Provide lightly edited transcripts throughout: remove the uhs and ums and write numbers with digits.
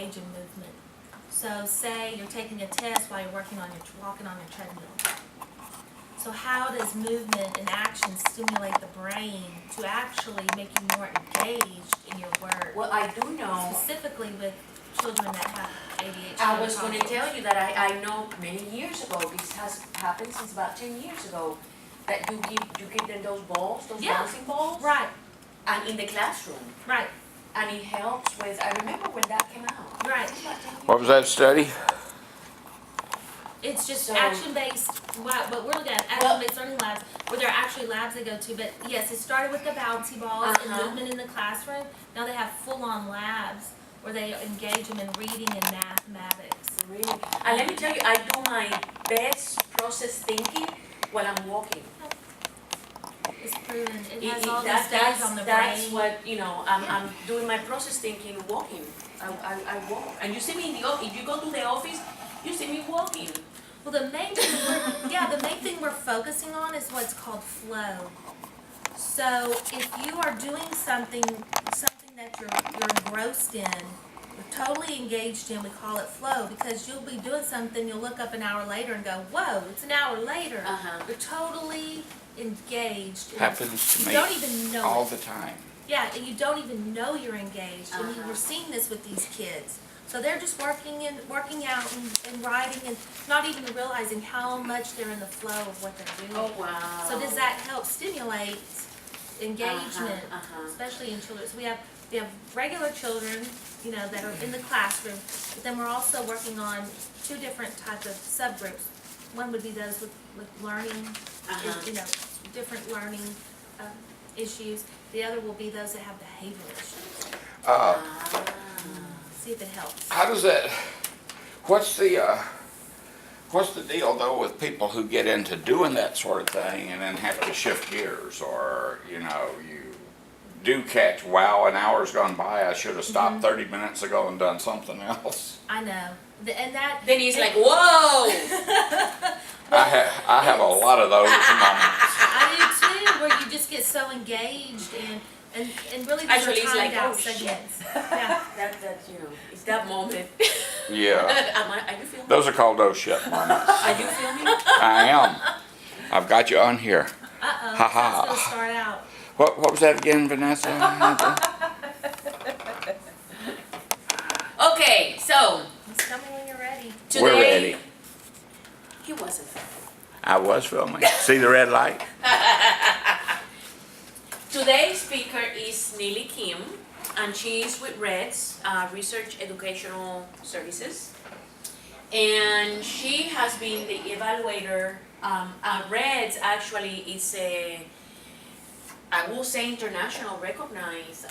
engage in movement. So say you're taking a test while you're walking on your treadmill. So how does movement and action stimulate the brain to actually make you more engaged in your work? Well, I do know, Specifically with children that have ADHD. I was going to tell you that I know many years ago, this has happened since about 10 years ago, that you give them those balls, those Yeah. bouncing balls, Right, and in the classroom, right, and it helps with. I remember when that came out. right. It was about 10 years What was that study? It's just So- action-based, what we're looking at, action-based learning labs, where there are actually labs they go to, but yes, it started with the bouncy balls and Uh-huh. movement in the classroom. Now they have full-on labs where they engage them in reading and mathematics. Really? And let me tell you, I do my best process thinking while I'm walking. It's proven, it has It- all that- these studies on the That's brain. what, I'm doing my process thinking walking. I walk. And you see me in the office, if you go to the office, you see me walking. Well, the main thing we're focusing on is what's called flow. So if you are doing something that you're engrossed in, you're totally engaged in, we call it flow, because you'll be doing something, you'll look up an hour later and go, whoa, it's an hour later. Uh-huh. You're totally engaged. Happens to You me don't even know all it. the time. Yeah, and you don't even know you're engaged. And Uh-huh. we're seeing this with these kids. So they're just working out and writing and not even realizing how much they're in the flow of what they're doing. Oh, wow. So does that help stimulate engagement, Uh-huh. especially in children? So we have regular children, that are in the classroom, but then we're also working on two different types of subgroups. One would be those with learning, Uh-huh. different learning issues. The other will be those that have behavioral issues. Uh, See if it helps. how does that, what's the deal though with people who get into doing that sort of thing and then have to shift gears, or, you do catch, wow, an hour's gone by, I should have stopped 30 minutes ago and done something else. I know. And that. Then he's like, whoa! I have a lot of those moments. I do too, where you just get so engaged and really these Actually, are it's timed like, out oh, shit. segments. Yeah. That it's that moment. Yeah, Are you filming? those are called oh shit moments. Are you filming? I am. I've got you on here. Uh-oh, Ha ha. that's gonna start out. What was that again, Vanessa? Okay, so Just tell me when you're ready. today. We're ready. He wasn't. I was filming. See the red light? Today's speaker is Neely Kim, and she is with REDS, Research Educational Services. And she has been the evaluator. REDS actually is I will say, international recognized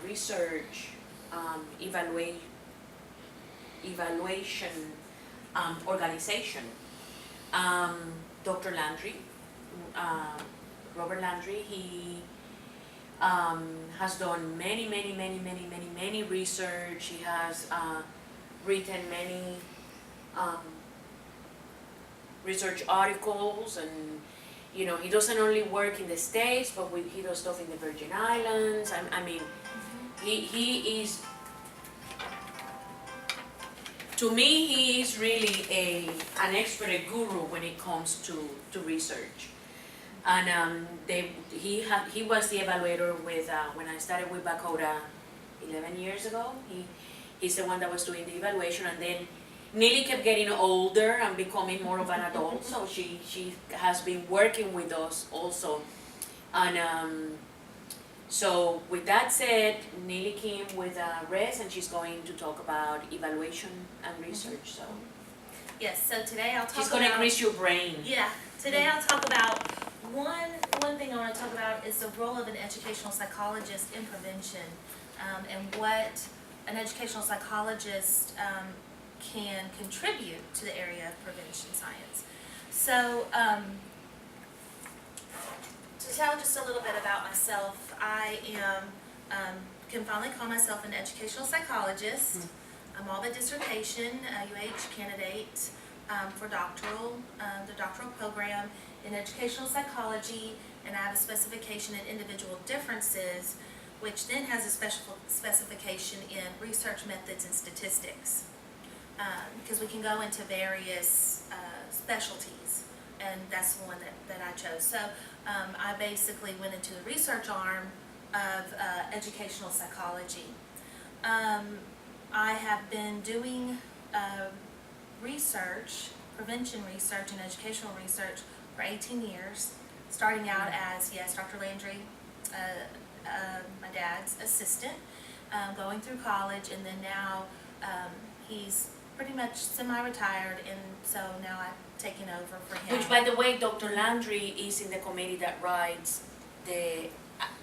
research evaluation organization. Dr. Landry, Robert Landry, he has done many research. He has written many research articles, and he doesn't only work in the States, but he does stuff in the Virgin Islands. I mean, he is, to me, he is really an expert, a guru when it comes to research. And he was the evaluator with when I started with Bakota 11 years ago. He's the one that was doing the evaluation, and then Neely kept getting older and becoming more of an adult, so she has been working with us also. And so with that said, Neely Kim with RES, and she's going to talk about evaluation and research. So Yes, so today I'll talk she's about. going to grease your brain. Yeah, today I'll talk about one thing I want to talk about is the role of an educational psychologist in prevention, and what an educational psychologist can contribute to the area of prevention science. So, to tell just a little bit about myself, I can finally call myself an educational psychologist. I'm all but dissertation, UH candidate for the doctoral program in educational psychology, and I have a specification in individual differences which then has a special specification in research methods and statistics. Because we can go into various specialties, and that's the one that I chose. So I basically went into the research arm of educational psychology. I have been doing research, prevention research and educational research for 18 years, starting out as, yes, Dr. Landry, my dad's assistant, going through college, and then now he's pretty much semi-retired, and so now I've taken over for him. Which, by the way, Dr. Landry is in the committee that writes the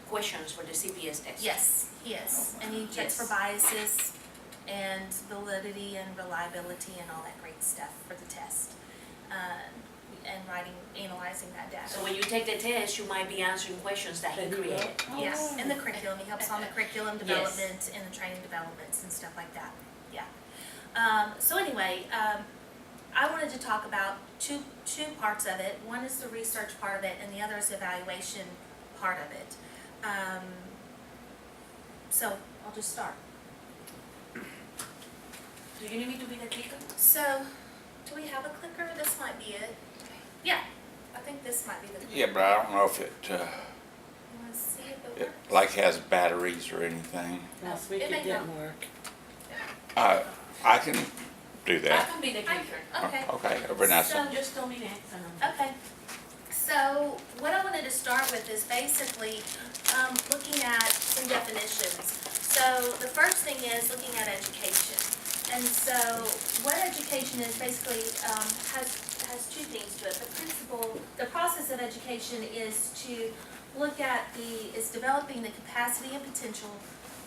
questions for the CPS test. Yes, he is, and he checks for biases and validity and reliability and all that great stuff for the test, and analyzing that data. So when you take the test, you might be answering questions that he created. Yes, and the curriculum, he helps on the curriculum development and the training developments and stuff like that, yeah. So anyway, I wanted to talk about two parts of it. One is the research part of it, and the other is the evaluation part of it. So I'll just start. Do you need me to be the clicker? So, do we have a clicker? This might be it. Yeah, I think this might be the clicker. Yeah, but I don't know if it, You wanna see if it it works? like has batteries or anything. Last week It may it didn't not. work. I can do I that. can be the clicker. Okay. Okay, Vanessa. So- Just tell me next and I'll- Okay, so what I wanted to start with is basically looking at some definitions. So the first thing is looking at education. And so what education is basically has two things to it. The process of education is to look at is developing the capacity and potential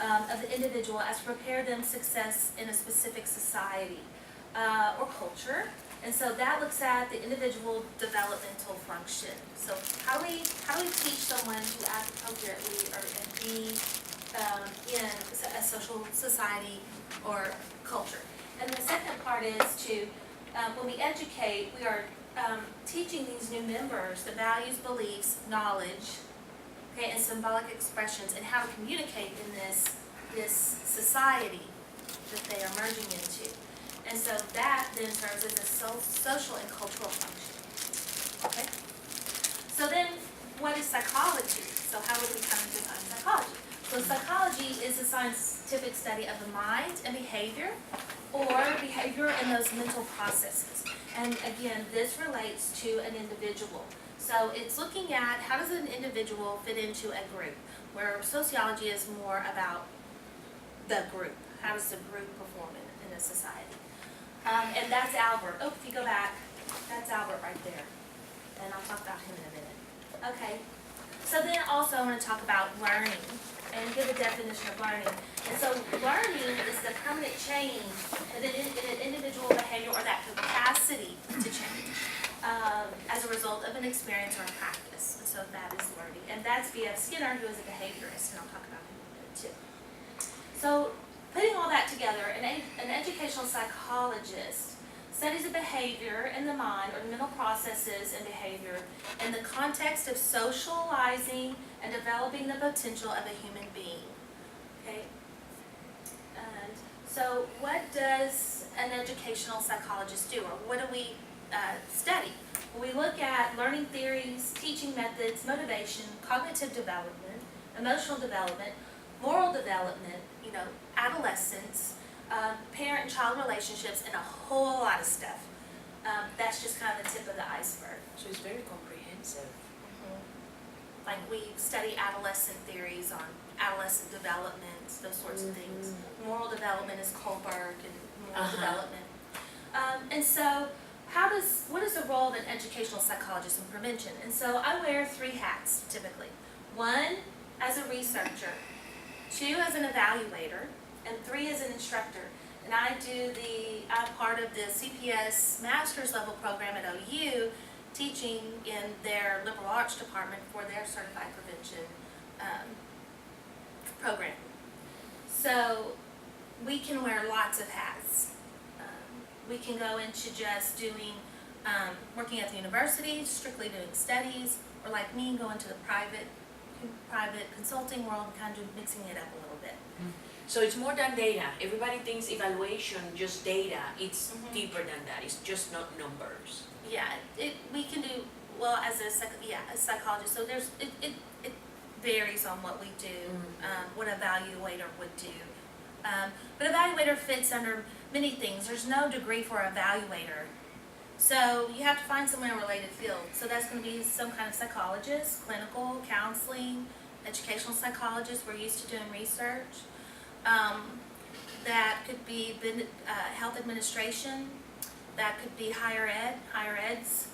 of the individual as to prepare them success in a specific society or culture. And so that looks at the individual developmental function. So how do we teach someone to act appropriately or be in a social society or culture? And the second part is to, when we educate, we are teaching these new members the values, beliefs, knowledge, okay, and symbolic expressions, and how to communicate in this society that they are merging into. And so that then serves as a social and cultural function. Okay? So then, what is psychology? So how would we come to define psychology? So psychology is a scientific study of the mind and behavior, or behavior and those mental processes. And again, this relates to an individual. So it's looking at how does an individual fit into a group, where sociology is more about the group. How does the group perform in a society? And that's Albert. Oh, if you go back, that's Albert right there. And I'll talk about him in a minute. Okay. So then also I want to talk about learning and give a definition of learning. And so learning is the permanent change in an individual behavior or that capacity to change as a result of an experience or a practice. And so that is learning. And that's via Skinner, who is a behaviorist, and I'll talk about him in a minute too. So putting all that together, an educational psychologist studies the behavior in the mind or the mental processes and behavior in the context of socializing and developing the potential of a human being. Okay? And so what does an educational psychologist do, or what do we study? Well, we look at learning theories, teaching methods, motivation, cognitive development, emotional development, moral development, adolescence, parent and child relationships, and a whole lot of stuff. That's just kind of the tip of the iceberg. So it's very comprehensive. Like we study adolescent theories on adolescent development, those sorts of things. Moral development is Kohlberg and moral development. And so what is the role of an educational psychologist in prevention? And so I wear 3 hats typically. 1, as a researcher, 2, as an evaluator, and 3, as an instructor. And I'm part of the CPS master's level program at OU, teaching in their liberal arts department for their certified prevention program. So we can wear lots of hats. We can go into just doing, working at the university, strictly doing studies, or like me, go into the private private consulting world, kind of mixing it up a little bit. So it's more than data. Everybody thinks evaluation, just data. It's Mhm. deeper than that. It's just not numbers. Yeah, we can do, well, as a psychologist, so it varies on what we do, what evaluator would do. But evaluator fits under many things. There's no degree for evaluator. So you have to find someone in a related field. So that's going to be some kind of psychologist, clinical, counseling, educational psychologist. We're used to doing research. That could be health administration. That could be higher eds.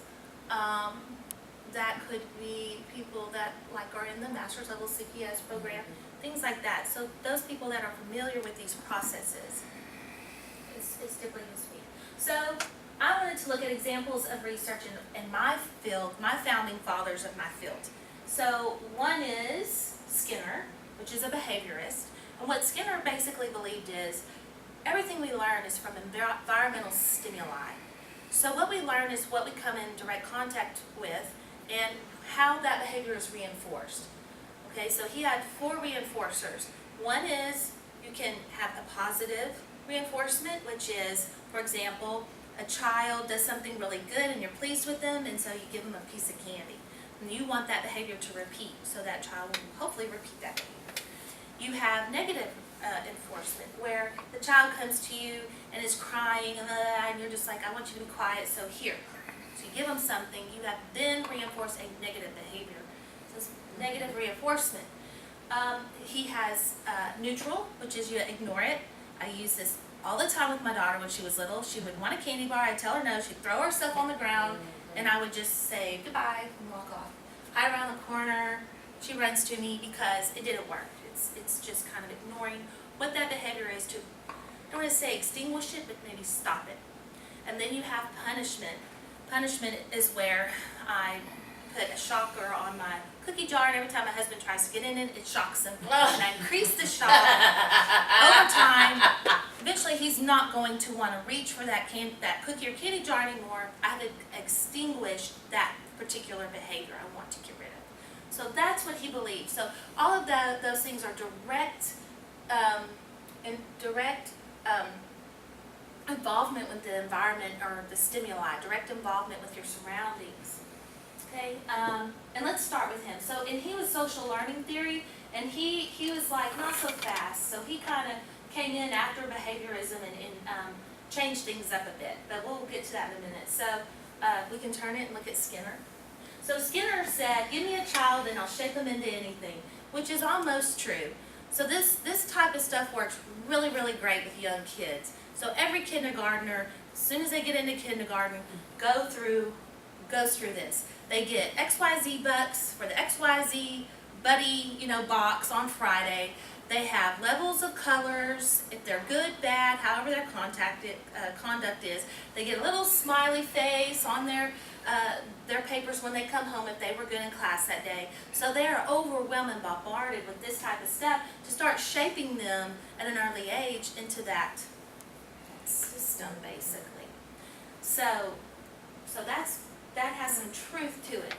That could be people that are in the master's level CPS program, things like that. So those people that are familiar with these processes is typically used to be. So I wanted to look at examples of research in my field, my founding fathers of my field. So one is Skinner, which is a behaviorist. And what Skinner basically believed is everything we learn is from environmental stimuli. So what we learn is what we come in direct contact with and how that behavior is reinforced. Okay, so he had 4 reinforcers. One is you can have a positive reinforcement, which is, for example, a child does something really good and you're pleased with them, and so you give them a piece of candy. And you want that behavior to repeat, so that child will hopefully repeat that behavior. You have negative enforcement, where the child comes to you and is crying and you're just like, I want you to be quiet, so here. So you give them something, you have then reinforced a negative behavior. So it's negative reinforcement. He has neutral, which is you ignore it. I use this all the time with my daughter when she was little. She would want a candy bar, I'd tell her no, she'd throw herself on the ground, and I would just say goodbye and walk off. Hide around the corner, she runs to me because it didn't work. It's just kind of ignoring what that behavior is to, I don't want to say extinguish it, but maybe stop it. And then you have punishment. Punishment is where I put a shocker on my cookie jar, and every time my husband tries to get in it, it shocks him. And I increase the shock over time. Eventually, he's not going to want to reach for that cookie or candy jar anymore. I have to extinguish that particular behavior I want to get rid of. So that's what he believed. So all of those things are direct involvement with the environment or the stimuli, direct involvement with your surroundings. Okay, and let's start with him. So, and he was social learning theory, and he was like, not so fast. So he kind of came in after behaviorism and changed things up a bit. But we'll get to that in a minute. So we can turn it and look at Skinner. So Skinner said, give me a child and I'll shape them into anything, which is almost true. So this type of stuff works really, really great with young kids. So every kindergartner, as soon as they get into kindergarten, goes through this. They get XYZ bucks for the XYZ buddy, box on Friday. They have levels of colors, if they're good, bad, however their conduct is. They get a little smiley face on their papers when they come home if they were good in class that day. So they are overwhelmed and bombarded with this type of stuff to start shaping them at an early age into that system, basically. So that has some truth to it.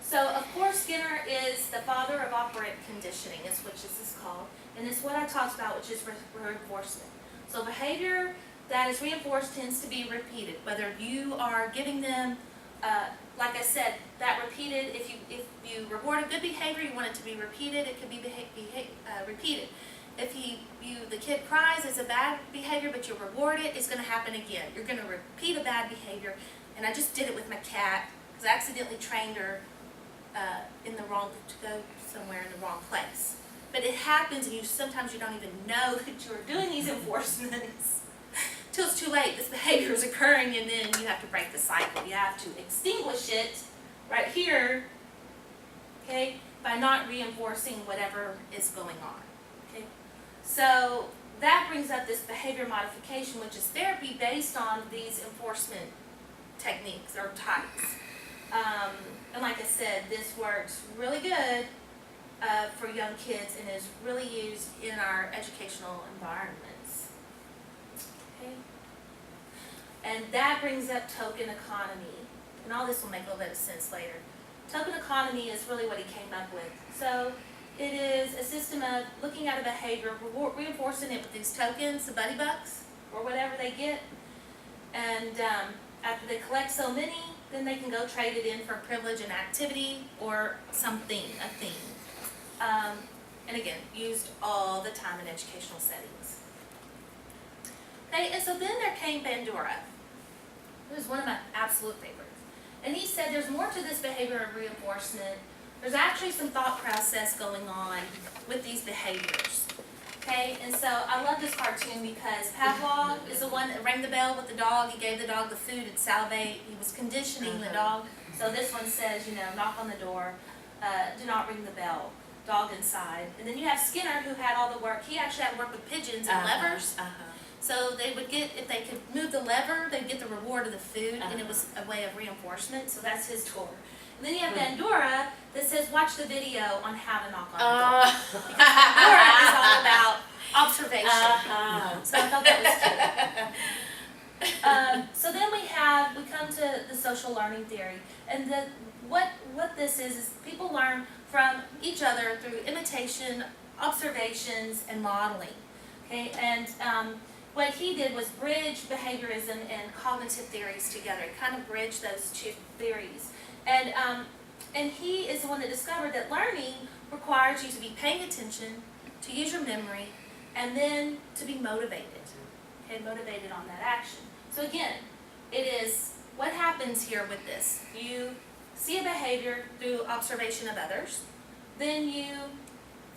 So, of course, Skinner is the father of operant conditioning, which this is called, and it's what I talked about, which is reinforcement. So behavior that is reinforced tends to be repeated, whether you are giving them, like I said, that repeated, if you reward a good behavior, you want it to be repeated, it could be repeated. If the kid cries, it's a bad behavior, but you reward it, it's going to happen again. You're going to repeat a bad behavior, and I just did it with my cat, because I accidentally trained her to go somewhere in the wrong place. But it happens, and sometimes you don't even know that you're doing these enforcements till it's too late. This behavior is occurring, and then you have to break the cycle. You have to extinguish it right here, okay, by not reinforcing whatever is going on. Okay, so that brings up this behavior modification, which is therapy based on these enforcement techniques or types. And like I said, this works really good for young kids and is really used in our educational environments. Okay? And that brings up token economy. And all this will make a little bit of sense later. Token economy is really what he came up with. So it is a system of looking at a behavior, reinforcing it with these tokens, the buddy bucks, or whatever they get. And after they collect so many, then they can go trade it in for privilege and activity or something, a thing. And again, used all the time in educational settings. Okay, and so then there came Bandura. It was one of my absolute favorites. And he said there's more to this behavior of reinforcement. There's actually some thought process going on with these behaviors. Okay, and so I love this cartoon because Pavlov is the one that rang the bell with the dog. He gave the dog the food, it'd salivate. He was conditioning the dog. So this one says, you know, knock on the door, do not ring the bell, dog inside. And then you have Skinner who had all the work. He actually had to work with pigeons and levers. So they would get, if they could move the lever, they'd get the reward of the food, and it was a way of reinforcement. So that's his tour. And then you have Bandura that says, watch the video on how to knock on the door. Because Bandura is all about observation. So I thought that was cute. So then we come to the social learning theory. And what this is people learn from each other through imitation, observations, and modeling. Okay, and what he did was bridge behaviorism and cognitive theories together. He kind of bridged those two theories. And he is the one that discovered that learning requires you to be paying attention, to use your memory, and then to be motivated. Okay, motivated on that action. So again, it is what happens here with this. You see a behavior through observation of others, then you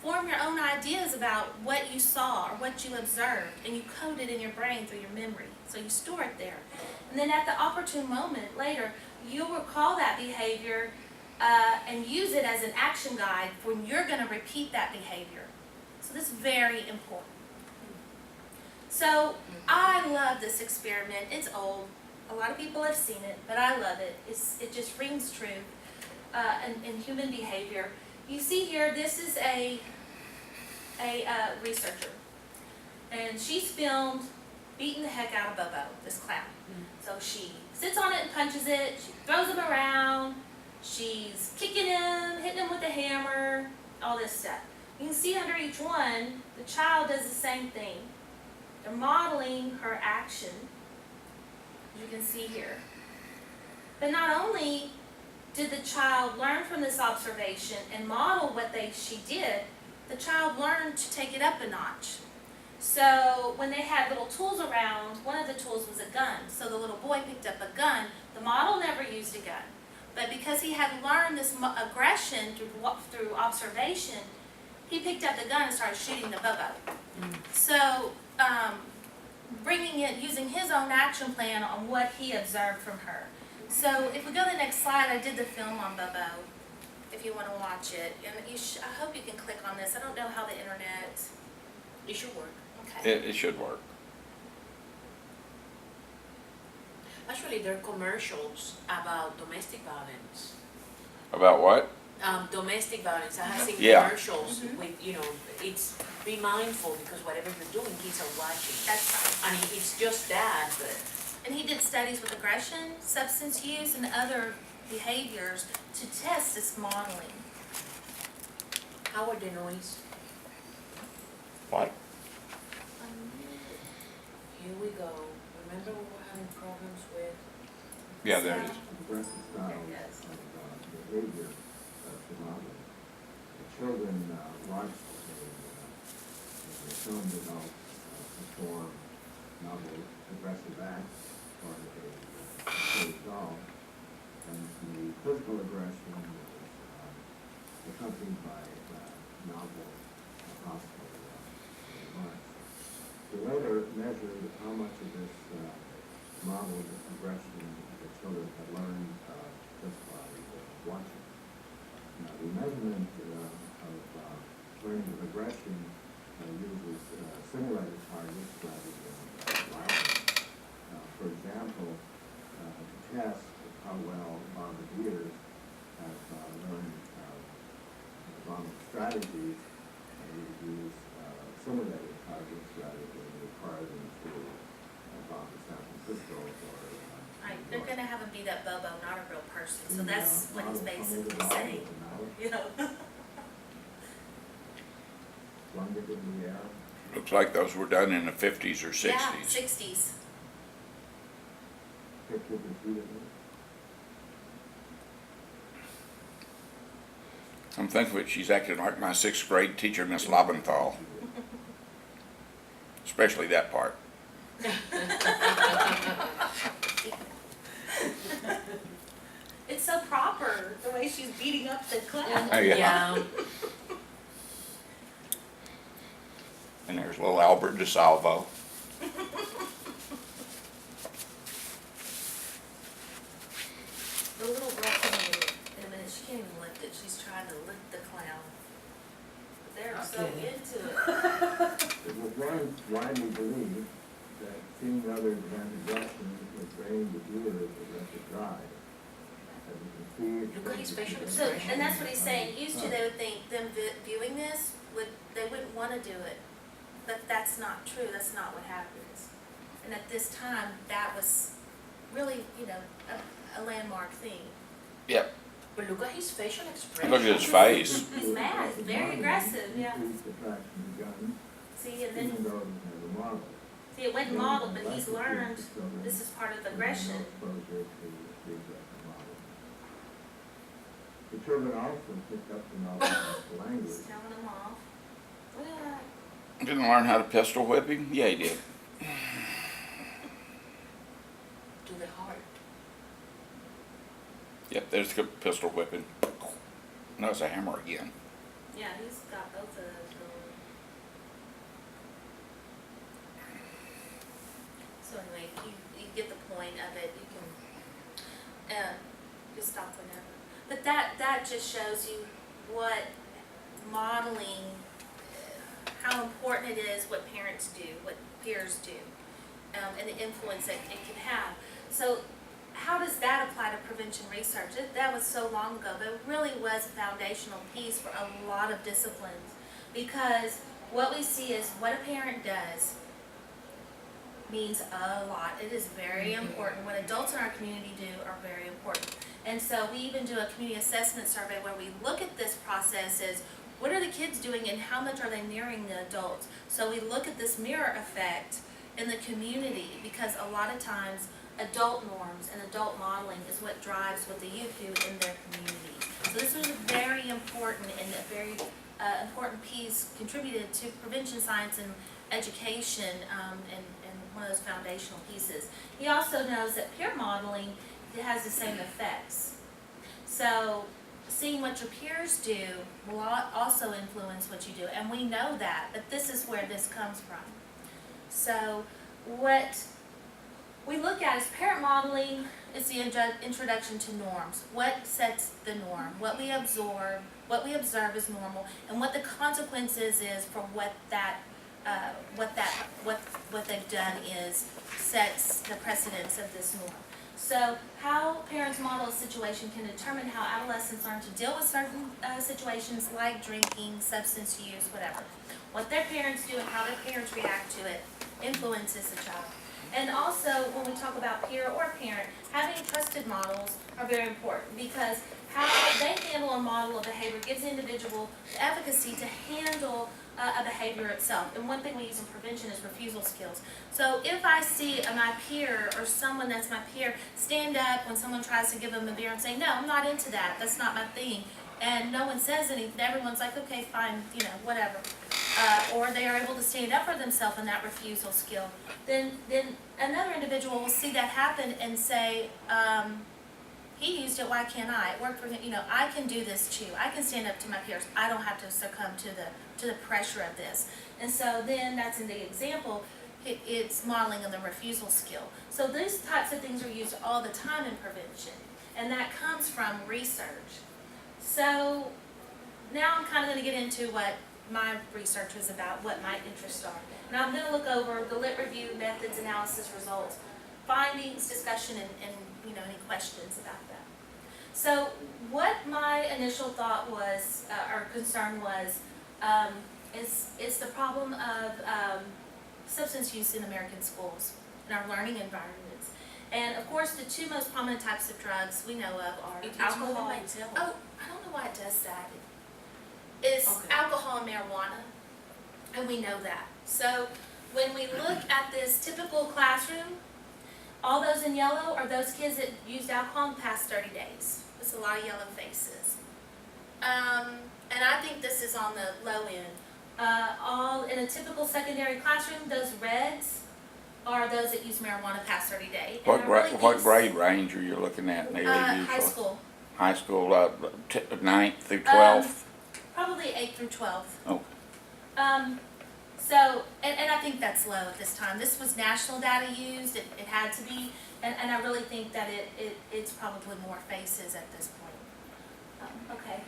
form your own ideas about what you saw or what you observed, and you code it in your brain through your memory. So you store it there. And then at the opportune moment later, you'll recall that behavior and use it as an action guide when you're going to repeat that behavior. So this is very important. So I love this experiment. It's old. A lot of people have seen it, but I love it. It just rings true in human behavior. You see here, this is a researcher, and she's filmed beating the heck out of Bobo, this clown. So she sits on it and punches it, she throws him around, she's kicking him, hitting him with a hammer, all this stuff. You can see under each one, the child does the same thing. They're modeling her action, as you can see here. But not only did the child learn from this observation and model what she did, the child learned to take it up a notch. So when they had little tools around, one of the tools was a gun. So the little boy picked up a gun. The model never used a gun. But because he had learned this aggression through observation, he picked up the gun and started shooting the Bobo. So using his own action plan on what he observed from her. So if we go to the next slide, I did the film on Bobo, if you want to watch it. And I hope you can click on this. I don't know how the internet... It should work. Okay. It should work. Actually, there are commercials about domestic violence. About what? Domestic violence. I have seen Yeah. commercials with, it's be mindful because whatever you're doing, kids are watching. That's right. I mean, it's just that, but And he did studies with aggression, substance use, and other behaviors to test this modeling. how are the noise? What? Here we go. Remember we were having problems with? Yeah, there it is. Aggressive style There it is. of behavior phenomenon. The children watch the film adult perform novel aggressive acts or a doll, and the physical aggression is accompanied by novel hostile remarks. We later measured how much of this modeled aggression the children had learned just by watching. Now, the measurement of learning of aggression uses simulated targets rather than violence. For example, to test how well bombardiers have learned bombing strategies, we use simulated targets rather than require them to bomb San Francisco or Right, they're going to have him beat up Bobo, not a real person. So that's what he's basically saying. You know. Slung it in the air. Looks like those were done in the 50s or 60s. Yeah, 60s. Kicked it repeatedly. I'm thinking of it, she's acting like my 6th grade teacher, Miss Lobenthal. Especially that part. It's so proper, the way she's beating up the clown. Oh, yeah. Yeah. And there's little Albert DeSalvo. The little girl coming in a minute, she can't even lift it. She's trying to lift the clown. But they're so into it. It was once widely believed that seeing others transgressions would drain the viewer of the wretched bride. As you can see, Look at his facial So, expression. and that's what he's saying. Used to, they would think them viewing this they wouldn't want to do it, but that's not true. That's not what happens. And at this time, that was really, you know, a landmark thing. Yep. But look at his facial expression. Look at his face. He's mad. He's very aggressive. Yeah. Increased attraction to guns, See, and then even though it was never modeled. see, it went modeled, but he's learned this is part of aggression. Exposure to the aggressive model. The children also picked up the novel language. He's telling them off. Look at that. Didn't learn how to pistol whip him? Yeah, he did. To the heart. Yep, there's the pistol whipping. No, it's a hammer again. Yeah, he's got both of those going. So anyway, you get the point of it. You can just stop whenever. But that just shows you what modeling, how important it is, what parents do, what peers do, and the influence that it can have. So how does that apply to prevention research? That was so long ago, but it really was a foundational piece for a lot of disciplines, because what we see is what a parent does means a lot. It is very important. What adults in our community do are very important. And so we even do a community assessment survey where we look at this process as what are the kids doing and how much are they mirroring the adults. So we look at this mirror effect in the community, because a lot of times adult norms and adult modeling is what drives what the youth do in their communities. So this was very important and a very important piece, contributed to prevention science and education, and one of those foundational pieces. He also knows that peer modeling has the same effects. So seeing what your peers do will also influence what you do, and we know that, but this is where this comes from. So what we look at is parent modeling is the introduction to norms. What sets the norm? What we absorb, what we observe as normal, and what the consequences is for what they've done is sets the precedence of this norm. So how parents model a situation can determine how adolescents learn to deal with certain situations like drinking, substance use, whatever. What their parents do and how their parents react to it influences the child. And also, when we talk about peer or parent, having trusted models are very important, because how they handle a model of behavior gives the individual the efficacy to handle a behavior itself. And one thing we use in prevention is refusal skills. So if I see my peer or someone that's my peer stand up when someone tries to give them a beer and say, no, I'm not into that, that's not my thing, and no one says anything, everyone's like, okay, fine, you know, whatever. Or they are able to stand up for themselves in that refusal skill, then another individual will see that happen and say, he used it, why can't I? It worked for him, you know, I can do this too. I can stand up to my peers. I don't have to succumb to the pressure of this. And so then that's in the example, it's modeling of the refusal skill. So these types of things are used all the time in prevention, and that comes from research. So now I'm kind of going to get into what my research was about, what my interests are. And I'm going to look over the lit review, methods, analysis, results, findings, discussion, and you know, any questions about that. So what my initial thought was, or concern was, is the problem of substance use in American schools, in our learning environments. And of course, the two most prominent types of drugs we know of are It's alcohol. moving by itself. Oh, I don't know why it does that. It's Okay. alcohol and marijuana, and we know that. So when we look at this typical classroom, all those in yellow are those kids that used alcohol in the past 30 days. There's a lot of yellow faces. And I think this is on the low end. All in a typical secondary classroom, those reds are those that use marijuana past 30 days. And I really What think grade range are you looking at, Neely, usually? high school. High school, 9th through 12th? Probably 8th through 12th. Okay. So, and I think that's low at this time. This was national data used, it had to be, and I really think that it's probably more faces at this point. Okay,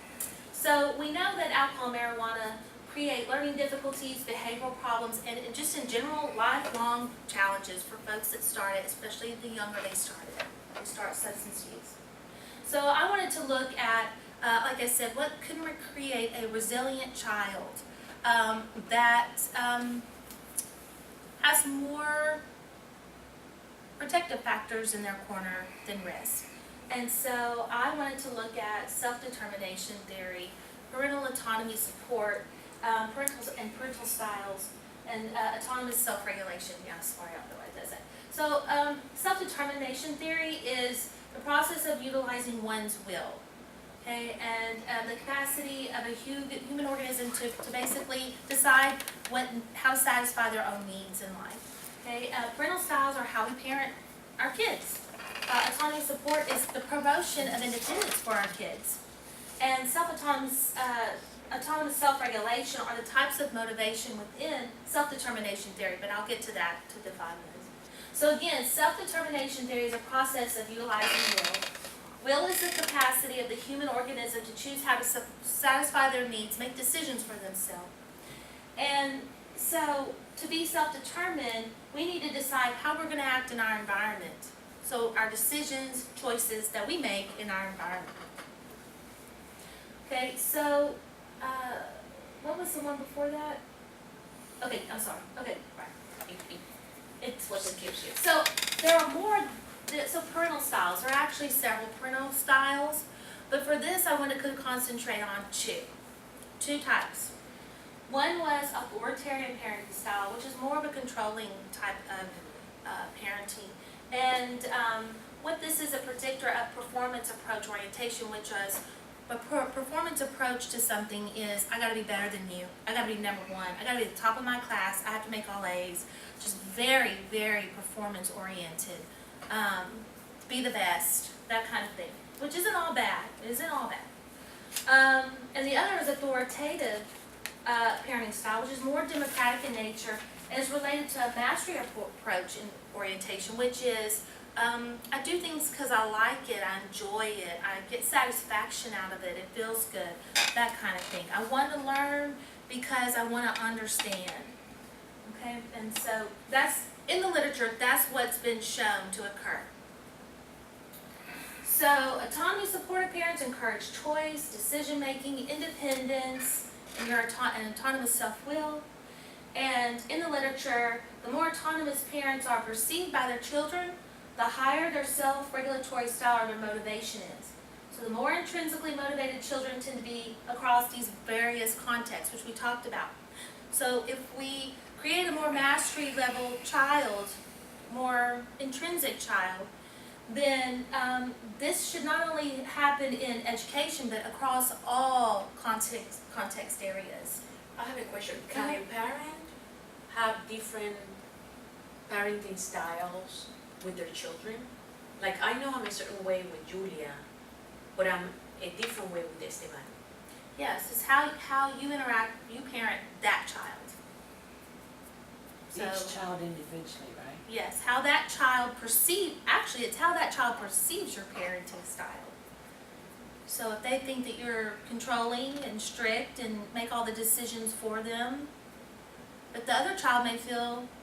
so we know that alcohol and marijuana create learning difficulties, behavioral problems, and just in general, lifelong challenges for folks that start it, especially the younger they start substance use. So I wanted to look at, like I said, what can create a resilient child that has more protective factors in their corner than risk. And so I wanted to look at self-determination theory, parental autonomy support, parental styles, and autonomous self-regulation. Yeah, sorry, I don't know why it does that. So self-determination theory is the process of utilizing one's will. Okay, and the capacity of a human organism to basically decide how to satisfy their own needs in life. Okay, parental styles are how we parent our kids. Autonomy support is the promotion of independence for our kids. And autonomous self-regulation are the types of motivation within self-determination theory, but I'll get to that to define those. So again, self-determination theory is a process of utilizing will. Will is the capacity of the human organism to choose how to satisfy their needs, make decisions for themselves. And so, to be self-determined, we need to decide how we're going to act in our environment. So, our decisions, choices that we make in our environment. Okay, so, what was the one before that? Okay, I'm sorry. Okay, right. It's what it gives you. So, there are more. So parental styles, there are actually several parental styles, but for this I want to concentrate on two types. One was authoritarian parenting style, which is more of a controlling type of parenting. And what this is a predictor of performance approach orientation, which is a performance approach to something is, I gotta be better than you, I gotta be number one, I gotta be the top of my class, I have to make all A's, just very, very performance oriented. Be the best, that kind of thing, which isn't all bad. It isn't all bad. And the other is authoritative parenting style, which is more democratic in nature and is related to a mastery approach in orientation, which is I do things because I like it, I enjoy it, I get satisfaction out of it, it feels good, that kind of thing. I want to learn because I want to understand. Okay, and so that's in the literature, that's what's been shown to occur. So, autonomy supported parents encourage choice, decision-making, independence, and an autonomous self-will. And in the literature, the more autonomous parents are perceived by their children, the higher their self-regulatory style or their motivation is. So the more intrinsically motivated children tend to be across these various contexts, which we talked about. So if we create a more mastery level child, more intrinsic child, then this should not only happen in education, but across all context areas. I have a question. Can a parent have different parenting styles with their children? Like, I know I'm a certain way with Julia, but I'm a different way with Esteban. Yes, it's how you interact, you parent that child. So, Each child individually, right? yes, how that child it's how that child perceives your parenting style. So if they think that you're controlling and strict and make all the decisions for them, but the other child may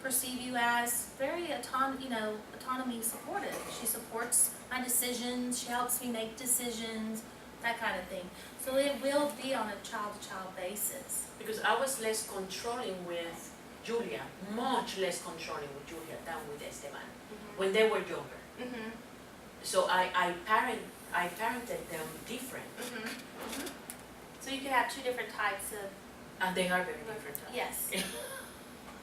perceive you as very autonomy supportive. She supports my decisions, she helps me make decisions, that kind of thing. So it will be on a child-to-child basis. Because I was less controlling with Julia, much less controlling with Julia than with Esteban, when they were younger. Mhm. So I parented them different, Mhm. Mhm. So you could have two different types of. and they are very different. Yes.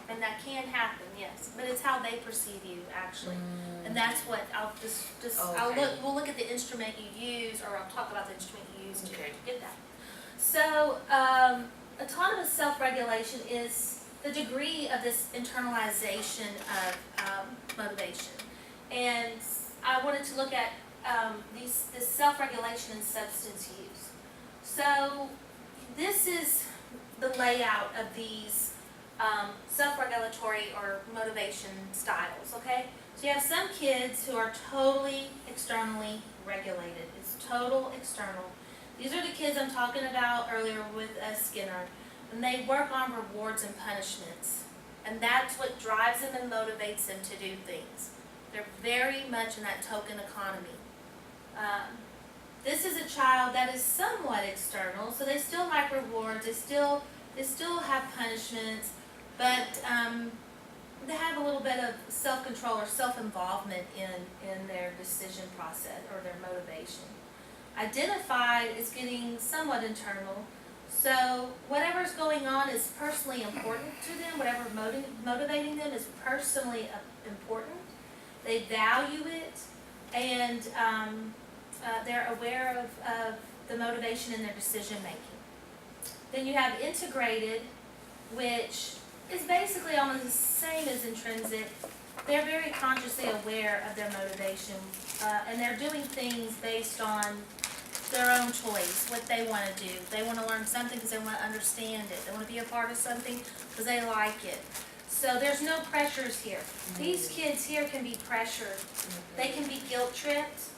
And that can happen, yes, but it's how they perceive you, actually. And that's what I'll Okay. we'll look at the instrument you use, or I'll talk about the instrument you use to Okay. get that. So, autonomous self-regulation is the degree of this internalization of motivation. And I wanted to look at this self-regulation and substance use. So, this is the layout of these self-regulatory or motivation styles, okay? So you have some kids who are totally externally regulated. It's total external. These are the kids I'm talking about earlier with Skinner, and they work on rewards and punishments. And that's what drives them and motivates them to do things. They're very much in that token economy. This is a child that is somewhat external, so they still like rewards, they still have punishments, but they have a little bit of self-control or self-involvement in their decision process or their motivation. Identified is getting somewhat internal, so whatever's going on is personally important to them, whatever motivating them is personally important. They value it, and they're aware of the motivation in their decision making. Then you have integrated, which is basically almost the same as intrinsic. They're very consciously aware of their motivation, and they're doing things based on their own choice, what they want to do. They want to learn something because they want to understand it. They want to be a part of something because they like it. So there's no pressures here. These kids here can be pressured. They can be guilt tripped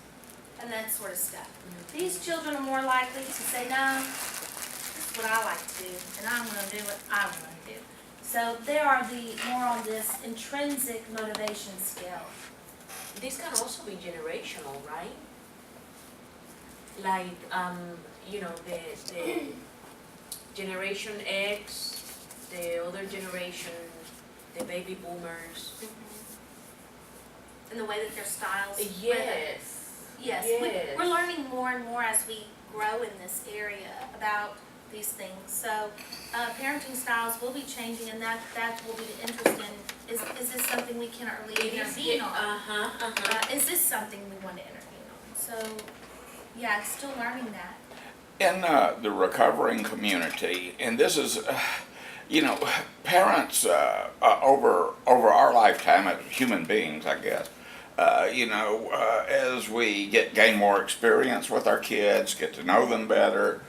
and that sort of stuff. These children are more likely to say, no, this is what I like to do, and I'm going to do what I want to do. So they are more on this intrinsic motivation scale. This can also be generational, right? Like, the Generation X, the other generation, the baby boomers. And the way that their styles. Yes. Yes. Yes. We're learning more and more as we grow in this area about these things. So parenting styles will be changing, and that will be the interest in, is this something we can early intervene on? Is this something we want to intervene on? So, yeah, it's still learning that. In the recovering community, and this is, parents over our lifetime as human beings, I guess, as we gain more experience with our kids, get to know them better,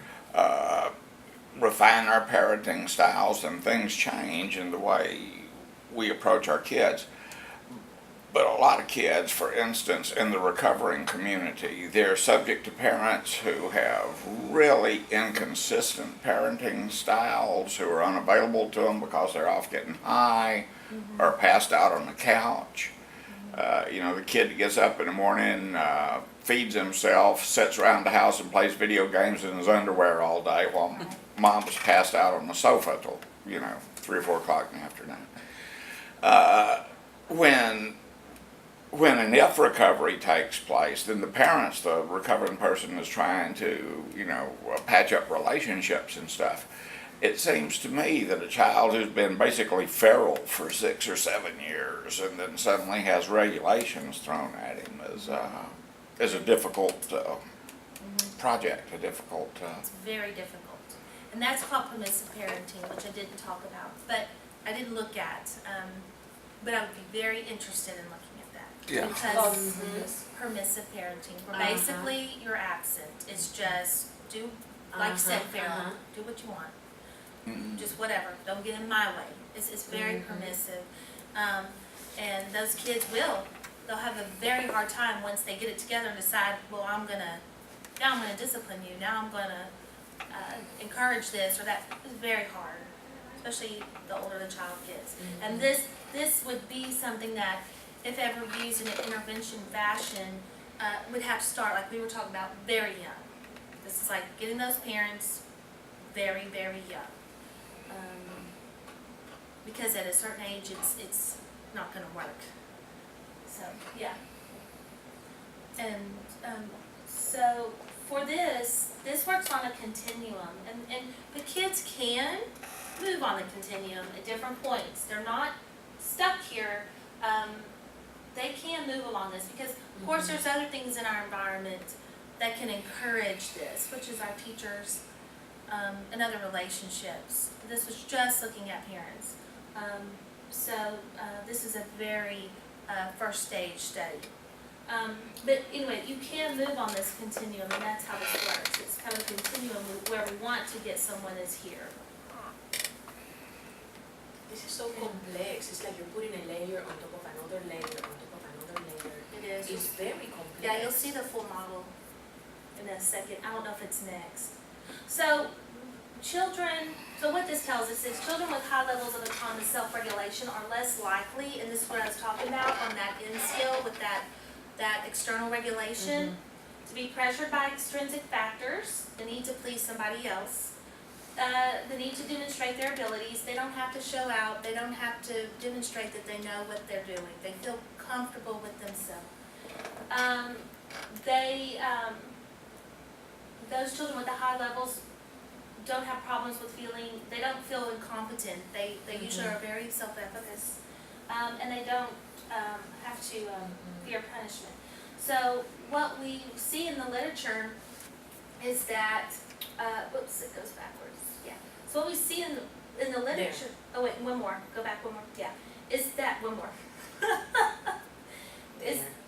refine our parenting styles, and things change in the way we approach our kids. But a lot of kids, for instance, in the recovering community, they're subject to parents who have really inconsistent parenting styles, who are unavailable to them because they're off getting high or passed out on the couch. The kid gets up in the morning, feeds himself, sits around the house and plays video games in his underwear all day while mom's passed out on the sofa till, 3 or 4 o'clock in the afternoon. When an if recovery takes place, then the parents, the recovering person, is trying to, patch up relationships and stuff. It seems to me that a child who's been basically feral for 6 or 7 years and then suddenly has regulations thrown at him is a difficult project, It's very difficult. And that's called permissive parenting, which I didn't talk about, but I didn't look at, but I would be very interested in looking at that. Yeah. Because permissive parenting, where basically you're absent. It's just do, like said Farrell, do what you want. Just whatever, don't get in my way. It's very permissive. And those kids they'll have a very hard time once they get it together and decide, well, now I'm gonna discipline you, now I'm gonna encourage this or that. It's very hard, especially the older the child gets. And this would be something that, if ever used in an intervention fashion, would have to start, like we were talking about, very young. This is like getting those parents very, very young. Because at a certain age, it's not going to work. So, yeah. And, so for this works on a continuum, and the kids can move on the continuum at different points. They're not stuck here. They can move along this because, of course, there's other things in our environment that can encourage this, which is our teachers, and other relationships. This was just looking at parents. This is a very first stage study. But anyway, you can move on this continuum, and that's how this works. It's kind of a continuum where we want to get someone that's here. This is so complex. It's like you're putting a layer on top of another layer on top of another layer. It is. It's very complex. Yeah, you'll see the full model in a second. I don't know if it's next. So what this tells us is children with high levels of autonomous self-regulation are less likely, and this is what I was talking about on that end scale with that external regulation, to be pressured by extrinsic factors, the need to please somebody else, the need to demonstrate their abilities. They don't have to show out. They don't have to demonstrate that they know what they're doing. They feel comfortable with themselves. Those children with the high levels don't have problems with they don't feel incompetent. They usually are very self-efficacious, and they don't have to fear punishment. So what we see in the literature is that, whoops, it goes backwards, yeah. So what we see in the literature, oh wait, one more, go back one more, yeah, is that, one more.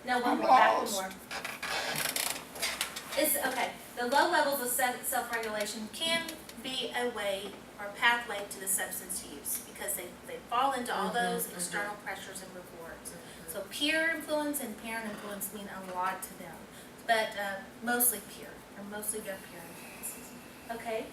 One more, back one more. Okay, the low levels of self-regulation can be a way or pathway to the substance use because they fall into all those external pressures and rewards. So peer influence and parent influence mean a lot to them, but mostly peer, or mostly their peer influences. Okay,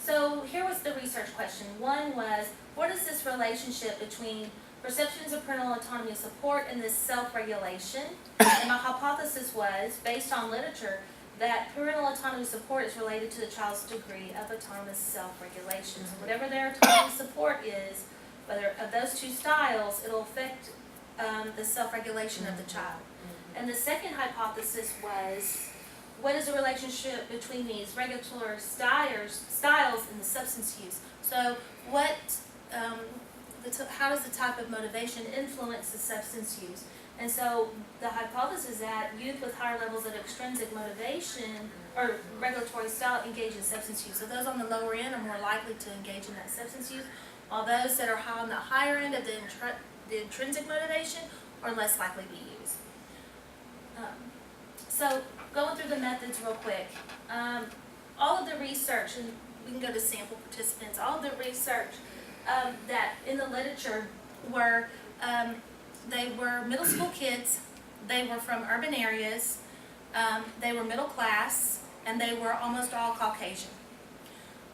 so here was the research question. One was, what is this relationship between perceptions of parental autonomy and support and this self-regulation? And my hypothesis was, based on literature, that parental autonomy support is related to the child's degree of autonomous self-regulation. So whatever their autonomy support is, whether of those two styles, it'll affect the self-regulation of the child. And the second hypothesis was, what is the relationship between these regulatory styles and the substance use? So how does the type of motivation influence the substance use? And so the hypothesis is that youth with higher levels of extrinsic motivation or regulatory style engage in substance use. So those on the lower end are more likely to engage in that substance use, while those that are on the higher end of the intrinsic motivation are less likely to use. So going through the methods real quick. All of the research, and we can go to sample participants, all of the research that in the literature were they were middle school kids, they were from urban areas, they were middle class, and they were almost all Caucasian.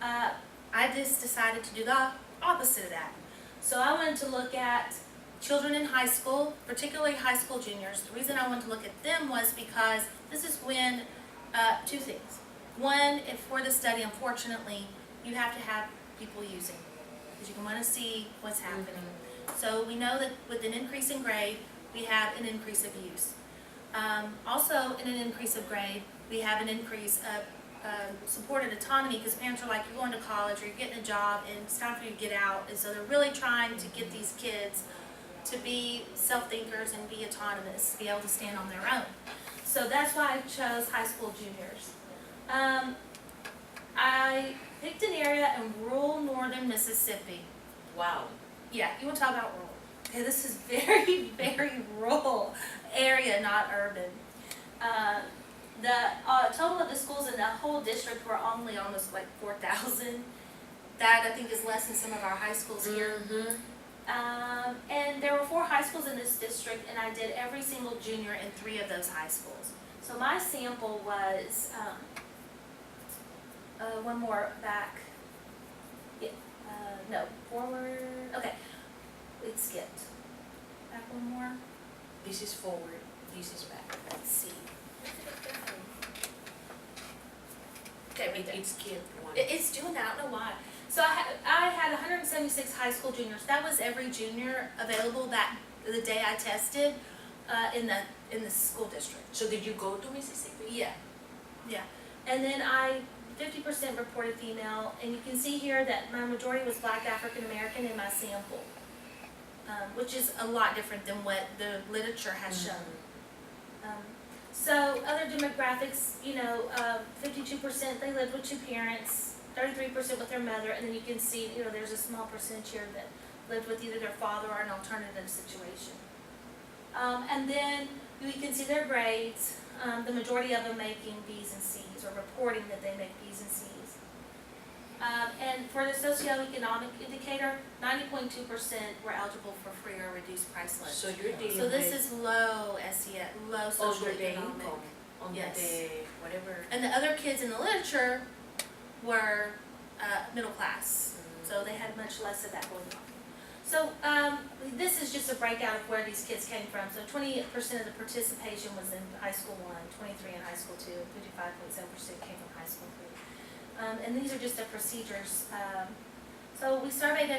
I just decided to do the opposite of that. So I wanted to look at children in high school, particularly high school juniors. The reason I wanted to look at them was because this is when, two things. One, if for the study, unfortunately, you have to have people using, because you want to see what's happening. So we know that with an increase in grade, we have an increase of use. Also, in an increase of grade, we have an increase of supported autonomy, because parents are like, you're going to college or you're getting a job and it's time for you to get out. And so they're really trying to get these kids to be self-thinkers and be autonomous, be able to stand on their own. So that's why I chose high school juniors. I picked an area in rural northern Mississippi. Wow. Yeah, you want to talk about rural. Okay, this is very, very rural area, not urban. The total of the schools in the whole district were only almost like 4,000. That I think is less than some of our high schools here. And there were 4 high schools in this district, and I did every single junior in 3 of those high schools. So my sample was, one more back. Yeah, no, forward. Okay, it skipped. Back one more. This is forward, this is back. Let's see. Okay, right there. It skipped one. It's doing that, I don't know why. So I had 176 high school juniors. That was every junior available the day I tested. in the school district. So did you go to Mississippi? Yeah, yeah. And then 50% reported female, and you can see here that my majority was Black African American in my sample, which is a lot different than what the literature has shown. So other demographics, 52% they lived with two parents, 33% with their mother, and then you can see, there's a small percentage here that lived with either their father or an alternative situation. And then you can see their grades, the majority of them making B's and C's, or reporting that they make B's and C's. And for the socioeconomic indicator, 90.2% were eligible for free or reduced price lunch. So you're dealing So this with is low SES, low under the socioeconomic. income, under Yes. the whatever. And the other kids in the literature were middle class, so they had much less of that going on. So this is just a breakout of where these kids came from. So 28% of the participation was in high school 1, 23 in high school 2, 55.7% came from high school 3. And these are just the procedures. So we surveyed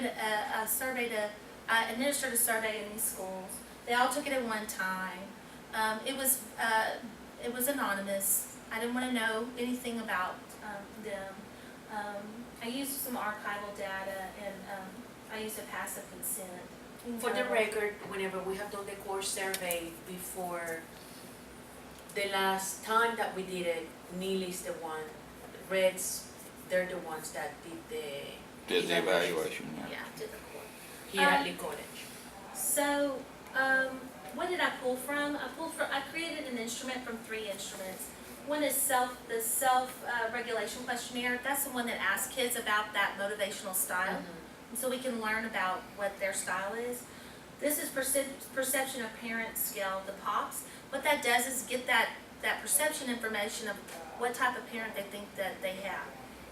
I administered a survey in these schools. They all took it at one time. It was anonymous. I didn't want to know anything about them. I used some archival data, and I used a passive consent. For the record, whenever we have done the course survey before, the last time that we did it, Neely's the one, Reds, they're the ones that did the evaluation, Yeah, did the core. here at Lee College. So, what did I pull from? I created an instrument from 3 instruments. One is the self-regulation questionnaire. That's the one that asks kids about that motivational style. So we can learn about what their style is. This is perception of parent scale, the POPs. What that does is get that perception information of what type of parent they think that they have.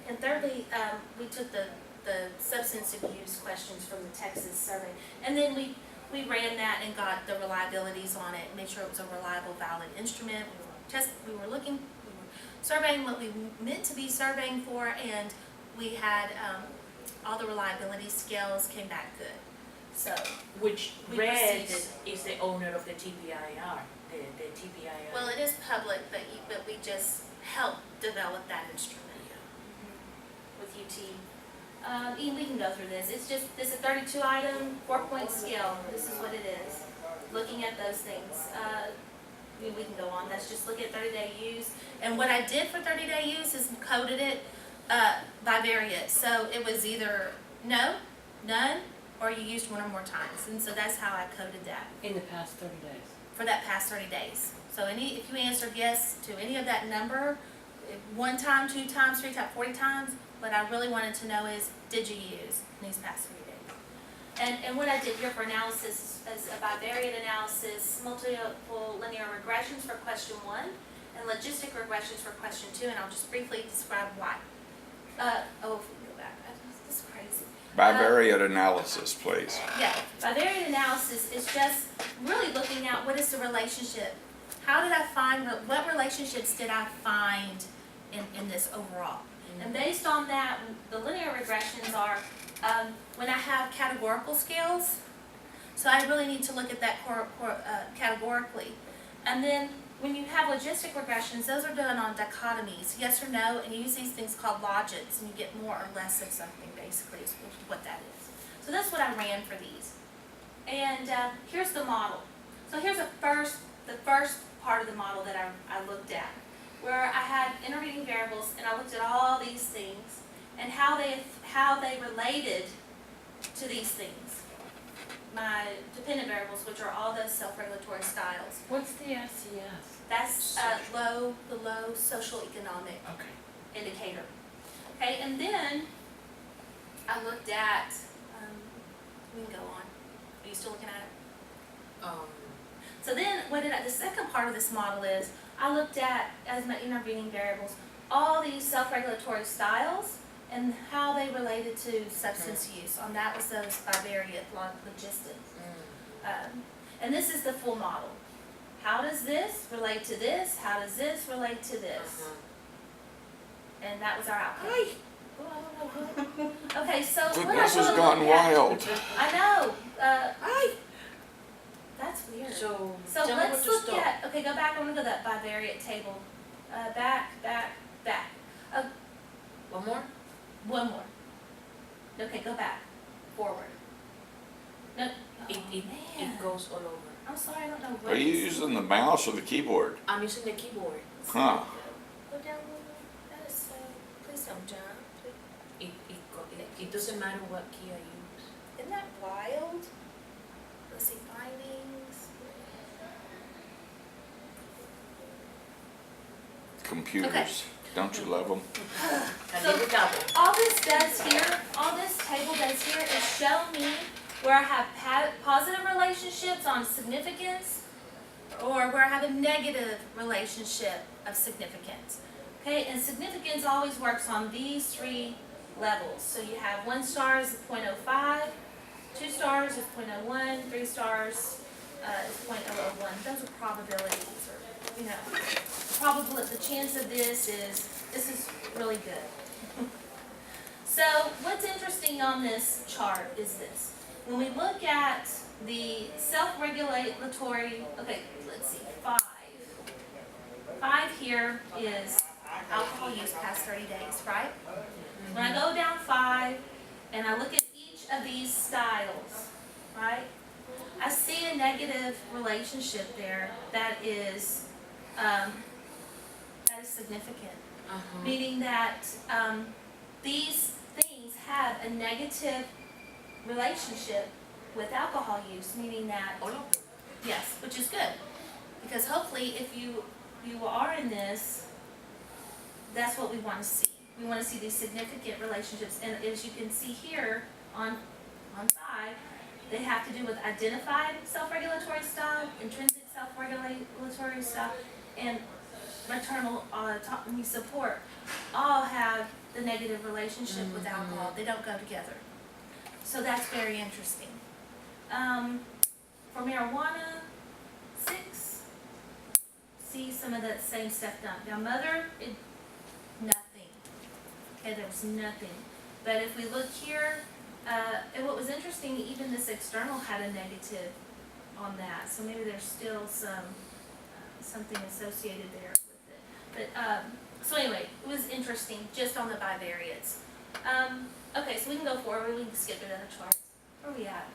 And thirdly, we took the substance abuse questions from the Texas survey. And then we ran that and got the reliabilities on it, made sure it was a reliable, valid instrument. We were surveying what we meant to be surveying for, and we had all the reliability scales came back good. So Which we Reds proceeded. is the owner of the TPIR, the TPIR. Well, it is public, but we just helped develop that instrument with UT. We can go through this. This is a 32 item, 4-point scale. This is what it is. Looking at those things. We can go on. Let's just look at 30-day use. And what I did for 30-day use is coded it by variant. So it was either no, none, or you used one or more times. And so that's how I coded that In the past 30 days. for that past 30 days. So if you answered yes to any of that number, 1 time, 2 times, 3 times, 40 times, what I really wanted to know is, did you use in these past 3 days? And what I did here for analysis is a bivariate analysis, multiple linear regressions for question 1, and logistic regressions for question 2, and I'll just briefly describe why. If we go back, this is crazy. Bivariate analysis, please. Yeah, bivariate analysis is just really looking at what is the relationship. How did I find, what relationships did I find in this overall? And based on that, the linear regressions are when I have categorical scales, so I really need to look at that categorically. And then when you have logistic regressions, those are done on dichotomies, yes or no, and you use these things called logits, and you get more or less of something, basically, is what that is. So that's what I ran for these. And here's the model. So here's the first part of the model that I looked at, where I had intervening variables, and I looked at all these things and how they related to these things. My dependent variables, which are all those self-regulatory styles. What's the SES? That's the low socioeconomic Okay. indicator. Okay, and then I looked at, we can go on. Are you still looking at it? So then, the second part of this model is, I looked at, as my intervening variables, all these self-regulatory styles and how they related to substance use. On that was those bivariate logistics. And this is the full model. How does this relate to this? How does this relate to this? And that was our outcome. Okay, so what I Goodness has really gone looked at- wild. I know. That's weird. So So tell me what let's to look stop. at, okay, go back, I'm gonna go to that bivariate table. Back. One more? One more. Okay, go back, forward. No, It, oh, it, man. it goes all over. I'm sorry, I don't know what. Are you using the mouse or the keyboard? I'm using the keyboard. Huh. Go down a little, that is so, please don't jump. It doesn't matter what key I use. Isn't that wild? Let's see, findings. Computers. Don't you love them? I So- did a double. All this does here, all this table does here is show me where I have positive relationships on significance or where I have a negative relationship of significance. Okay, and significance always works on these three levels. So you have 1 star is 0.05, 2 stars is 0.01, 3 stars is 0.001. Those are probabilities, or, you know, the chance of this is really good. So what's interesting on this chart is this. When we look at the self-regulatory, okay, let's see, 5. 5 here is alcohol use past 30 days, right? When I go down 5 and I look at each of these styles, right? I see a negative relationship there that is significant. Meaning that these things have a negative relationship with alcohol use, meaning that, All of them. yes, which is good. Because hopefully if you are in this, that's what we want to see. We want to see these significant relationships. And as you can see here on 5, they have to do with identified self-regulatory style, intrinsic self-regulatory style, and maternal autonomy support all have the negative relationship with alcohol. They don't go together. So that's very interesting. For marijuana, 6, see some of that same stuff done. Now mother, nothing. Okay, there was nothing. But if we look here, and what was interesting, even this external had a negative on that. So maybe there's still something associated there with it. But so anyway, it was interesting just on the bivariates. Okay, so we can go forward. We can skip it in the charts. Where are we at?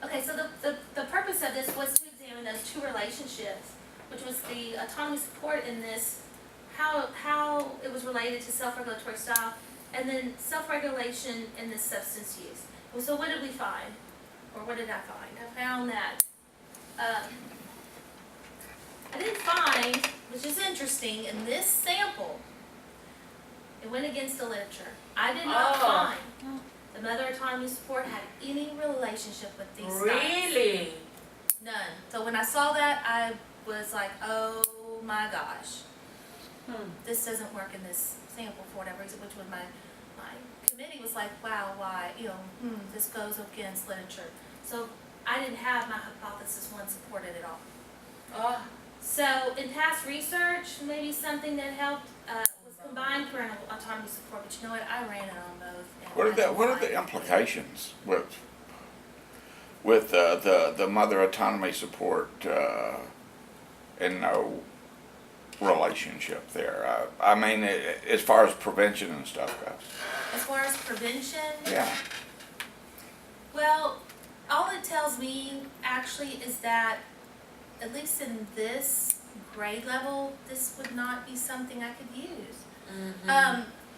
Okay, so the purpose of this was to examine those 2 relationships, which was the autonomy support in this, how it was related to self-regulatory style, and then self-regulation in this substance use. Well, so what did we find? Or what did I find? I found that I didn't find, which is interesting, in this sample, it went against the literature. I did not find the mother autonomy support had any relationship with these styles. Really? None. So when I saw that, I was like, oh my gosh. This doesn't work in this sample for whatever reason, which was my committee was like, wow, why, this goes against literature. So I didn't have my hypothesis 1 supported at all. So in past research, maybe something that helped was combined parental autonomy support, but you know what, I ran it on both. And What are the implications with the mother autonomy support and no relationship there? I mean, as far as prevention and stuff goes. As far as prevention, Yeah. well, all it tells me actually is that, at least in this grade level, this would not be something I could use.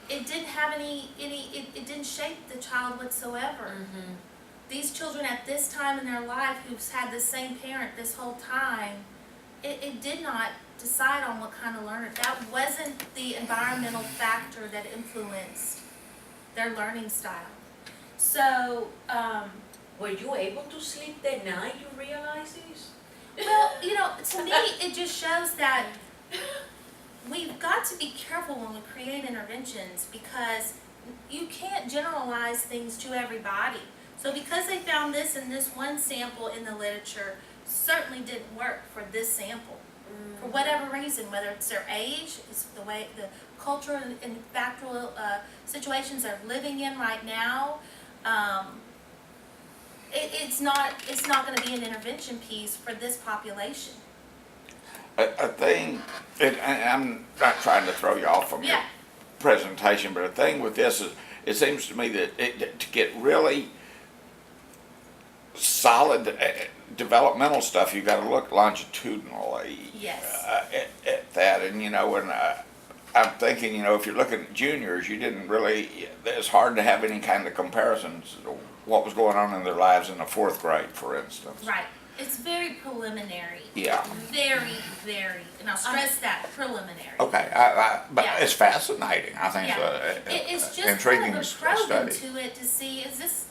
It didn't have it didn't shape the child whatsoever. These children at this time in their life who've had the same parent this whole time, it did not decide on what kind of learner. That wasn't the environmental factor that influenced their learning style. So, Were you able to sleep that night you realized this? well, to me, it just shows that we've got to be careful when we create interventions because you can't generalize things to everybody. So because they found this in this 1 sample in the literature, certainly didn't work for this sample. For whatever reason, whether it's their age, it's the way, the cultural and factual situations they're living in right now, it's not gonna be an intervention piece for this population. A thing, and I'm not trying to throw you off from your Yeah. presentation, but a thing with this is, it seems to me that to get really solid developmental stuff, you gotta look longitudinally. Yes. At that, and I'm thinking, if you're looking at juniors, you didn't really, it's hard to have any kind of comparisons to what was going on in their lives in the fourth grade, for instance. Right. It's very preliminary. Yeah. Very, and I'll stress that, preliminary. Okay, but Yeah. it's fascinating. I think It's it's just intriguing kind of a probe study. into it to see, is this,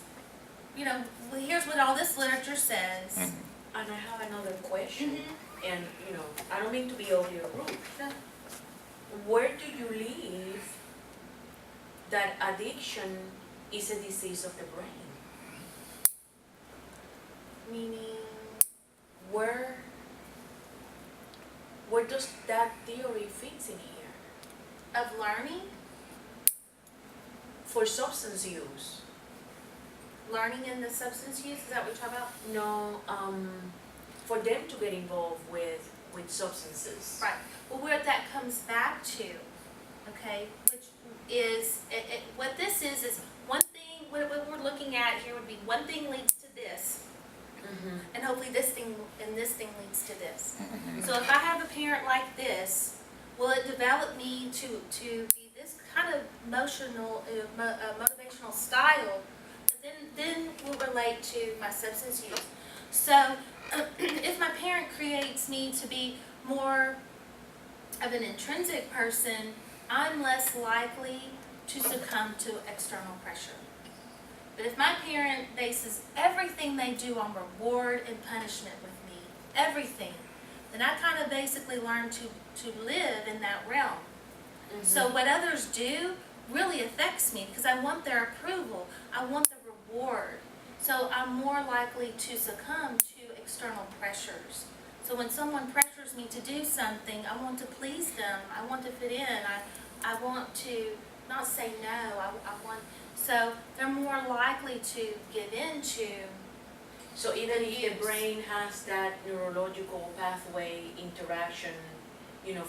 well, here's what all this literature says. Mhm. And I have another question, Mhm. and, I don't mean to be overly rude. No. Where do you leave that addiction is a disease of the brain? Meaning, Where does that theory fit in here? of learning, For substance use? learning in the substance use, is that what you're talking about? No, for them to get involved with substances. Right, well, where that comes back to, okay, which is, what this is one thing, what we're looking at here would be one thing leads to this, Mm-hmm. and hopefully this thing leads to this. Mhm. So if I have a parent like this, will it develop me to be this kind of motivational style, but then will relate to my substance use. So if my parent creates me to be more of an intrinsic person, I'm less likely to succumb to external pressure. But if my parent bases everything they do on reward and punishment with me, everything, then I kind of basically learn to live in that realm. So what others do really affects me because I want their approval. I want the reward. So I'm more likely to succumb to external pressures. So when someone pressures me to do something, I want to please them. I want to fit in. I want to not say no. So they're more likely to give into. So even if Use. the brain has that neurological pathway interaction,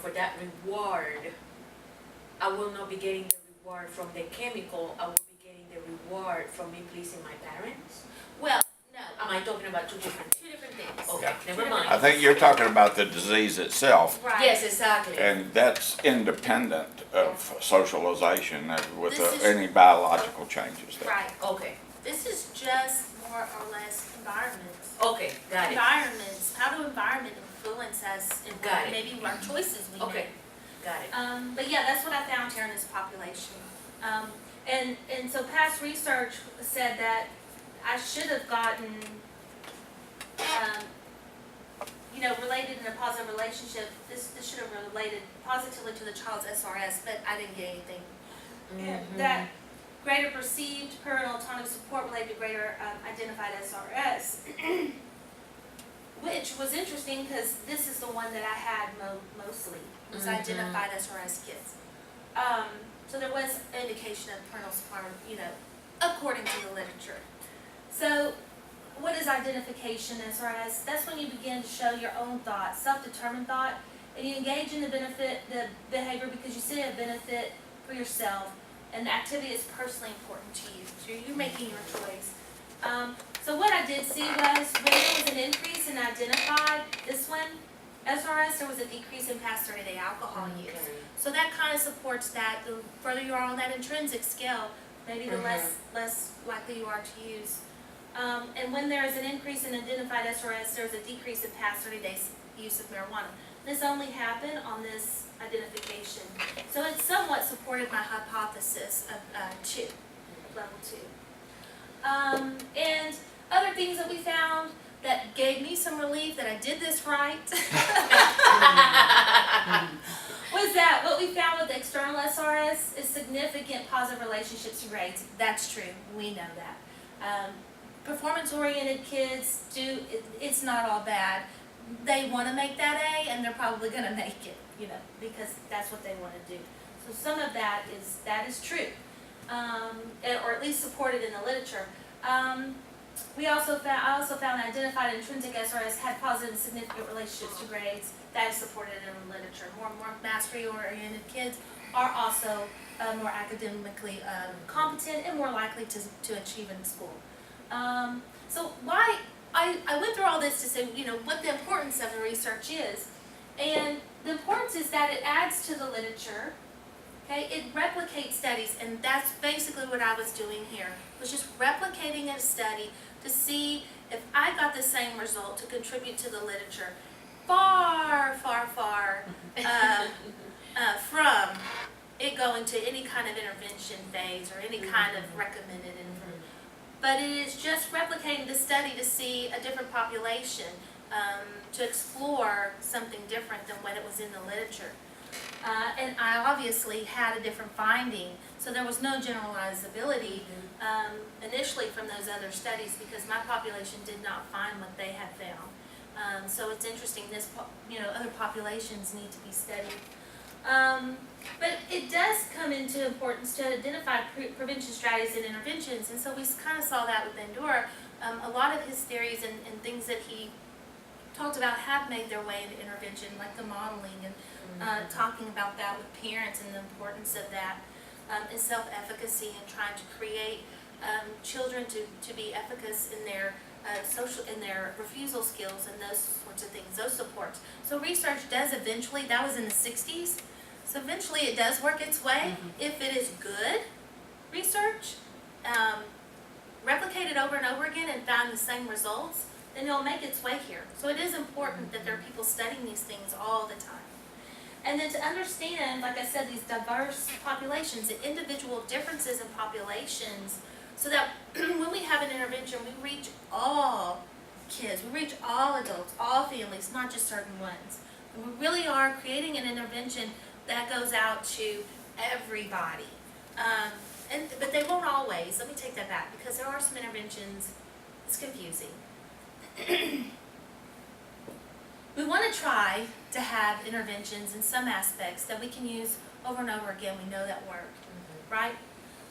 for that reward, I will not be getting the reward from the chemical, I will be getting the reward from me pleasing my parents? Well, no. Am I talking about two different things? Two different things. Okay, Yeah. never mind. I think you're talking about the disease itself, Right. Yes, exactly. and that's independent of socialization with This is- any biological changes there. Right. Okay, This is just more or less environments. okay, got it. Environments. How do environment influence us and Got it. maybe our choices we Okay, make? got it. But yeah, that's what I found here in this population. And so past research said that I should have gotten, related in a positive relationship. This should have related positively to the child's SRS, but I didn't get anything. Mhm. That greater perceived parental autonomous support related to greater identified SRS, which was interesting because this is the one that I had mostly, was Mhm. identified SRS kids. So there was indication of parental support, according to the literature. So what is identification SRS? That's when you begin to show your own thought, self-determined thought, and you engage in the behavior because you see a benefit for yourself, and the activity is personally important to you. So you're making your choice. So what I did see was when there was an increase in identified, this one, SRS, there was a decrease in past 30-day alcohol use. Okay. So that kind of supports that. The further you are on that intrinsic scale, maybe the less likely you are to use. And when there is an increase in identified SRS, there's a decrease in past 30 days use of marijuana. This only happened on this identification. So it somewhat supported my hypothesis of level 2. And other things that we found that gave me some relief that I did this right was that what we found with the external SRS is significant positive relationships and grades. That's true. We know that. Performance-oriented kids it's not all bad. They want to make that A, and they're probably going to make it, because that's what they want to do. So some of that is true, or at least supported in the literature. I also found that identified intrinsic SRS had positive and significant relationships to grades. That is supported in the literature. More mastery-oriented kids are also more academically competent and more likely to achieve in school. So why I went through all this to say, what the importance of the research is. And the importance is that it adds to the literature. Okay, it replicates studies, and that's basically what I was doing here, was just replicating a study to see if I got the same result to contribute to the literature. Far from it going to any kind of intervention phase or any kind of recommended intervention. But it is just replicating the study to see a different population, to explore something different than what it was in the literature. And I obviously had a different finding, so there was no generalizability initially from those other studies because my population did not find what they had found. So it's interesting, other populations need to be studied. But it does come into importance to identify prevention strategies and interventions, and so we kind of saw that with Bandura. A lot of his theories and things that he talked about have made their way into intervention, like the modeling and talking about that with parents and the importance of that, and self-efficacy and trying to create children to be efficacious in their in their refusal skills and those sorts of things, those supports. So research does eventually, that was in the 60s, so eventually it does work its way. If it is good research, replicated over and over again and found the same results, then it'll make its way here. So it is important that there are people studying these things all the time. And then to understand, like I said, these diverse populations, the individual differences in populations, so that when we have an intervention, we reach all kids, we reach all adults, all families, not just certain ones. And we really are creating an intervention that goes out to everybody. But they won't always. Let me take that back, because there are some interventions, it's confusing. We want to try to have interventions in some aspects that we can use over and over again. We know that work, right?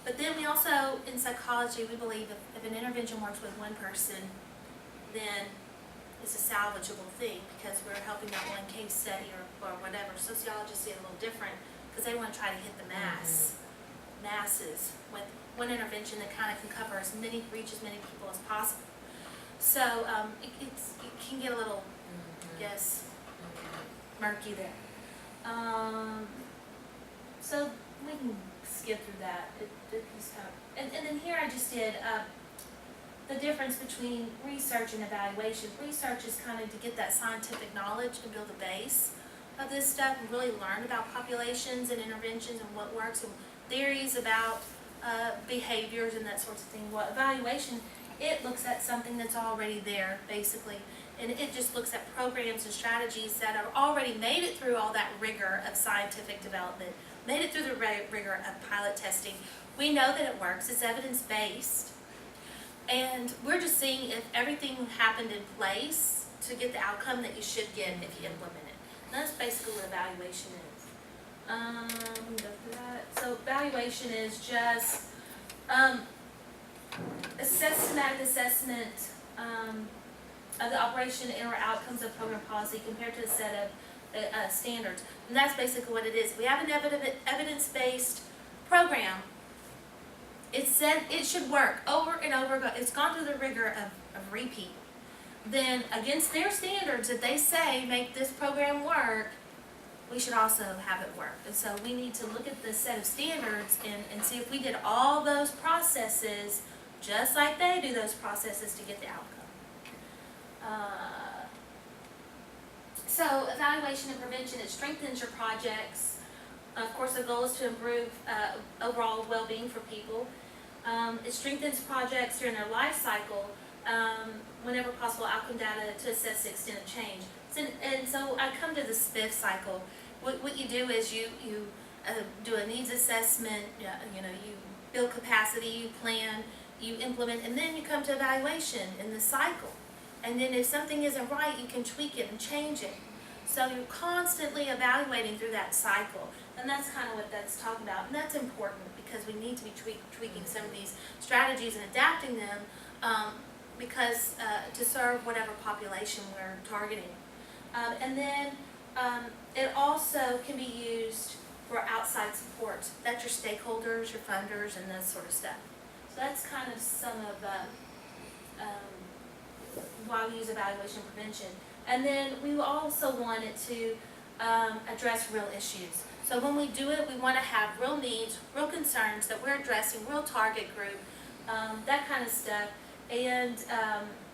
But then we also, in psychology, we believe if an intervention works with one person, then it's a salvageable thing because we're helping that one case study or whatever. Sociologists see it a little different because they want to try to hit the masses with one intervention that kind of can cover reach as many people as possible. So it can get a little, murky there. So we can skip through that. And then here I just did the difference between research and evaluation. Research is kind of to get that scientific knowledge and build a base of this stuff and really learn about populations and interventions and what works and theories about behaviors and that sort of thing. Well, evaluation, it looks at something that's already there, basically. And it just looks at programs and strategies that are already made it through all that rigor of scientific development, made it through the rigor of pilot testing. We know that it works. It's evidence-based. And we're just seeing if everything happened in place to get the outcome that you should get if you implement it. And that's basically what evaluation is. Let me go through that. So evaluation is just a systematic assessment of the operation and or outcomes of program policy compared to a set of standards. And that's basically what it is. We have an evidence-based program. It said it should work over and over again. It's gone through the rigor of repeat. Then against their standards that they say make this program work, we should also have it work. And so we need to look at the set of standards and see if we did all those processes just like they do those processes to get the outcome. So evaluation and prevention, it strengthens your projects. Of course, the goal is to improve overall well-being for people. It strengthens projects during their life cycle, whenever possible, outcome data to assess the extent of change. And so I come to the SPIF cycle. What you do is you do a needs assessment, you build capacity, you plan, you implement, and then you come to evaluation in the cycle. And then if something isn't right, you can tweak it and change it. So you're constantly evaluating through that cycle. And that's kind of what that's talking about. And that's important because we need to be tweaking some of these strategies and adapting them because, to serve whatever population we're targeting. And then, it also can be used for outside support. That's your stakeholders, your funders, and that sort of stuff. So that's kind of some of, why we use evaluation prevention. And then we also wanted to address real issues. So when we do it, we want to have real needs, real concerns that we're addressing, real target group, that kind of stuff. And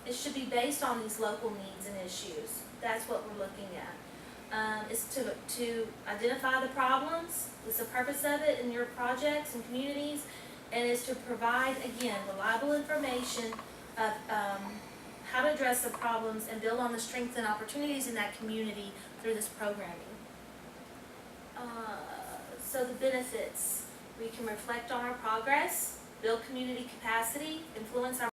it should be based on these local needs and issues. That's what we're looking at. Is to identify the problems. It's the purpose of it in your projects and communities, and is to provide, again, reliable information of how to address the problems and build on the strengths and opportunities in that community through this programming. So the benefits, we can reflect on our progress, build community capacity, influence our